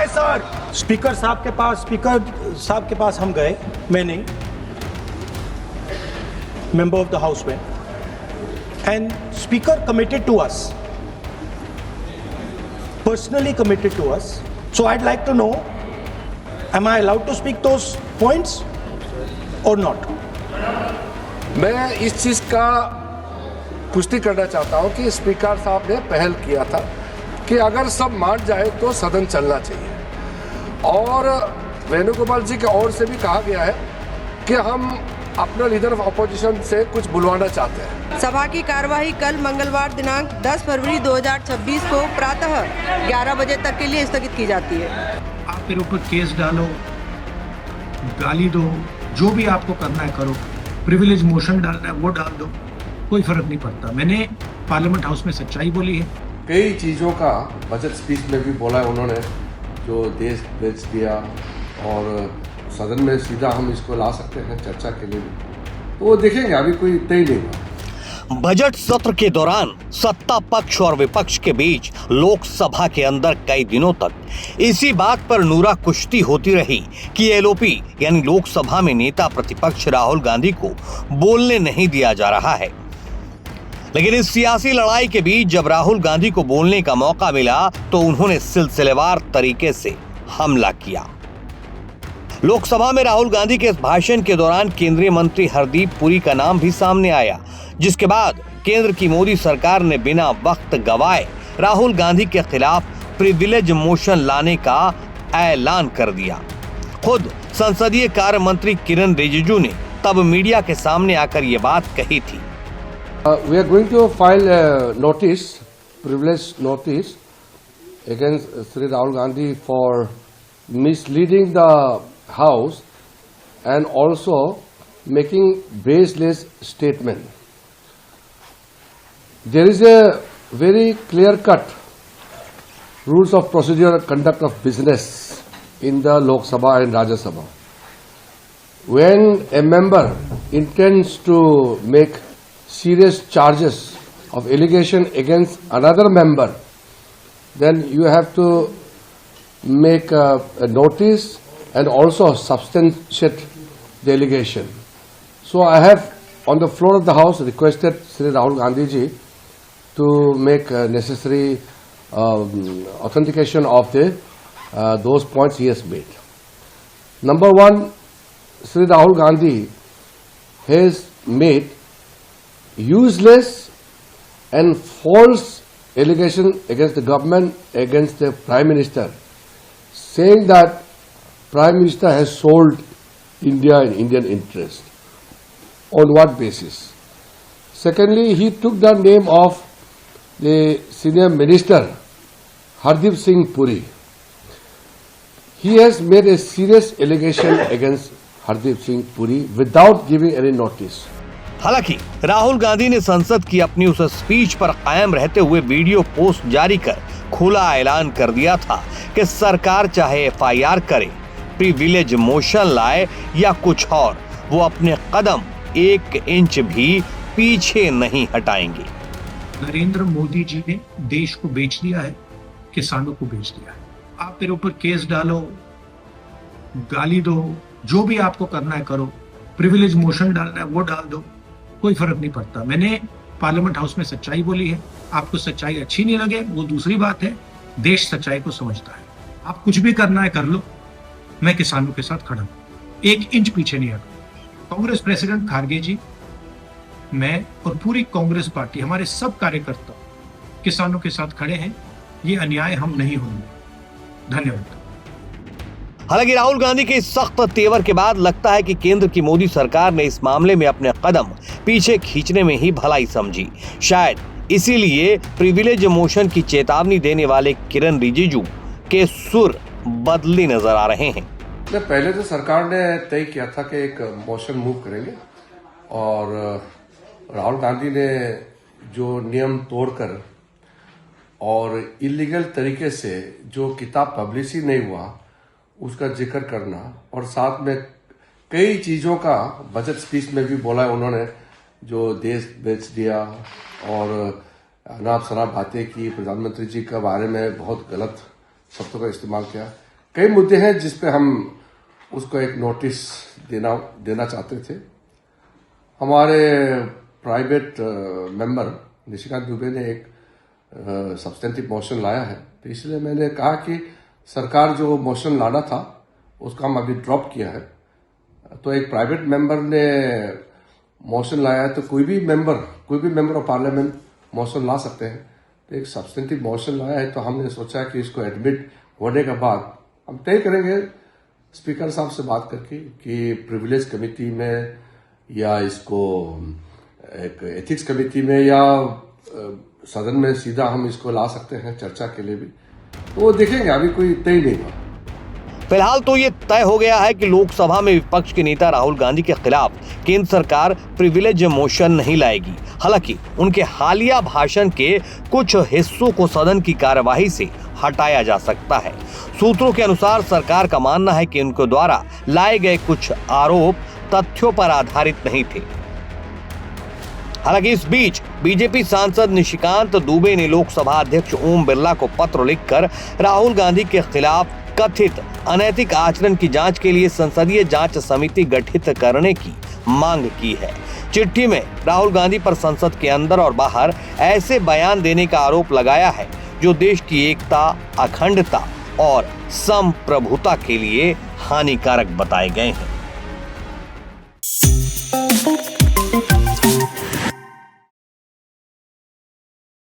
है sir. Speaker साहब के पास हम गए, मैं नहीं, member of the house went, and speaker committed to us, personally committed to us. So I'd like to know, am I allowed to speak those points or not? मैं इस चीज का पुष्टि करना चाहता हूं कि स्पीकर साहब ने पहल किया था कि अगर सब मान जाए तो सदन चलना चाहिए, और वेणुगोपाल जी की ओर से भी कहा गया है कि हम अपना लीडर ऑफ अपोजिशन से कुछ बुलवाना चाहते हैं। सभा की कार्यवाही कल मंगलवार दिनांक 10 फरवरी 2026 को प्रातः 11 बजे तक के लिए स्थगित की जाती है। आप मेरे ऊपर केस डालो, गाली दो, जो भी आपको करना है करो, प्रिविलेज मोशन डालना है वो डाल दो, कोई फर्क नहीं पड़ता। मैंने पार्लियामेंट हाउस में सच्चाई बोली है। कई चीज़ों का बजट स्पीच में भी बोला है उन्होंने, जो देश बेच दिया, और सदन में सीधा हम इसको ला सकते हैं चर्चा के लिए भी, तो वो देखेंगे, अभी कोई तय नहीं हुआ। बजट सत्र के दौरान सत्ता पक्ष और विपक्ष के बीच लोकसभा के अंदर कई दिनों तक इसी बात पर नूरा कुश्ती होती रही कि एलओपी यानी लोकसभा में नेता प्रतिपक्ष राहुल गांधी को बोलने नहीं दिया जा रहा है। लेकिन इस सियासी लड़ाई के बीच जब राहुल गांधी को बोलने का मौका मिला तो उन्होंने सिलसिलेवार तरीके से हमला किया। लोकसभा में राहुल गांधी के इस भाषण के दौरान केंद्रीय मंत्री हरदीप पुरी का नाम भी सामने आया, जिसके बाद केंद्र की मोदी सरकार ने बिना वक्त गवाए राहुल गांधी के खिलाफ प्रिविलेज मोशन लाने का ऐलान कर दिया। खुद संसदीय कार्य मंत्री किरण रिजिजू ने तब मीडिया के सामने आकर ये बात कही थी। We are going to file a notice, privilege notice, against Sri Rahul Gandhi for misleading the House and also making baseless statement. There is a very clear-cut rules of procedure conduct of business in the Lok Sabha and Rajya Sabha. When a member intends to make serious charges of allegation against another member, then you have to make a notice and also substantiate the allegation. So I have on the floor of the House requested Sri Rahul Gandhi ji to make necessary authentication of the those points he has made. Number one, Sri Rahul Gandhi has made useless and false allegation against the government, against the Prime Minister, saying that Prime Minister has sold India and Indian interest. On what basis? Secondly, he took the name of the senior minister Hardeep Singh Puri. He has made a serious allegation against Hardeep Singh Puri without giving any notice. हालांकि राहुल गांधी ने संसद की अपनी उस speech पर कायम रहते हुए वीडियो पोस्ट जारी कर खुला ऐलान कर दिया था कि सरकार चाहे एफआईआर करे, प्रिविलेज मोशन लाए या कुछ और, वो अपने कदम 1 इंच भी पीछे नहीं हटाएंगे। नरेंद्र मोदी जी ने देश को बेच दिया है, किसानों को बेच दिया है। आप मेरे ऊपर केस डालो, गाली दो, जो भी आपको करना है करो, प्रिविलेज मोशन डालना है वो डाल दो, कोई फर्क नहीं पड़ता। मैंने पार्लियामेंट हाउस में सच्चाई बोली है। आपको सच्चाई अच्छी नहीं लगे वो दूसरी बात है, देश सच्चाई को समझता है। आप कुछ भी करना है कर लो, मैं किसानों के साथ खड़ा हूं, 1 इंच पीछे नहीं हटूंगा। कांग्रेस प्रेसिडेंट खारगे जी, मैं और पूरी कांग्रेस पार्टी, हमारे सब कार्यकर्ता किसानों के साथ खड़े हैं। ये अन्याय हम नहीं होंगे। धन्यवाद। हालांकि राहुल गांधी के इस सख्त तेवर के बाद लगता है कि केंद्र की मोदी सरकार ने इस मामले में अपने कदम पीछे खींचने में ही भलाई समझी। शायद इसीलिए प्रिविलेज मोशन की चेतावनी देने वाले किरण रिजिजू के सुर बदले नजर आ रहे हैं। पहले तो सरकार ने तय किया था कि एक मोशन मूव करेंगे, और राहुल गांधी ने जो नियम तोड़कर और इलीगल तरीके से जो किताब पब्लिश ही नहीं हुआ उसका जिक्र करना, और साथ में कई चीजों का बजट स्पीच में भी बोला है उन्होंने, जो देश बेच दिया और अनाप शनाप बातें की, प्रधानमंत्री जी के बारे में बहुत गलत शब्दों का इस्तेमाल किया। कई मुद्दे हैं जिस पे हम उसको एक नोटिस देना चाहते थे। हमारे प्राइवेट मेंबर निशिकांत दुबे ने एक सब्सटेंटिव मोशन लाया है, तो इसलिए मैंने कहा कि सरकार जो मोशन लाना था उसका हम अभी ड्रॉप किया है। तो एक प्राइवेट मेंबर ने मोशन लाया है, तो कोई भी मेंबर ऑफ पार्लियामेंट मोशन ला सकते हैं। तो एक सब्सटेंटिव मोशन लाया है, तो हमने सोचा कि इसको एडमिट होने के बाद हम तय करेंगे स्पीकर साहब से बात करके कि प्रिविलेज कमेटी में या इसको एक एथिक्स कमेटी में या सदन में सीधा हम इसको ला सकते हैं चर्चा के लिए भी। तो वो देखेंगे, अभी कोई तय नहीं हुआ। फिलहाल तो ये तय हो गया है कि लोकसभा में विपक्ष के नेता राहुल गांधी के खिलाफ केंद्र सरकार प्रिविलेज मोशन नहीं लाएगी। हालांकि उनके हालिया भाषण के कुछ हिस्सों को सदन की कार्यवाही से हटाया जा सकता है। सूत्रों के अनुसार सरकार का मानना है कि उनके द्वारा लाए गए कुछ आरोप तथ्यों पर आधारित नहीं थे। हालांकि इस बीच बीजेपी सांसद निशिकांत दुबे ने लोकसभा अध्यक्ष ओम बिरला को पत्र लिखकर राहुल गांधी के खिलाफ कथित अनैतिक आचरण की जांच के लिए संसदीय जांच समिति गठित करने की मांग की है। चिट्ठी में राहुल गांधी पर संसद के अंदर और बाहर ऐसे बयान देने का आरोप लगाया है जो देश की एकता, अखंडता और संप्रभुता के लिए हानिकारक बताए गए हैं।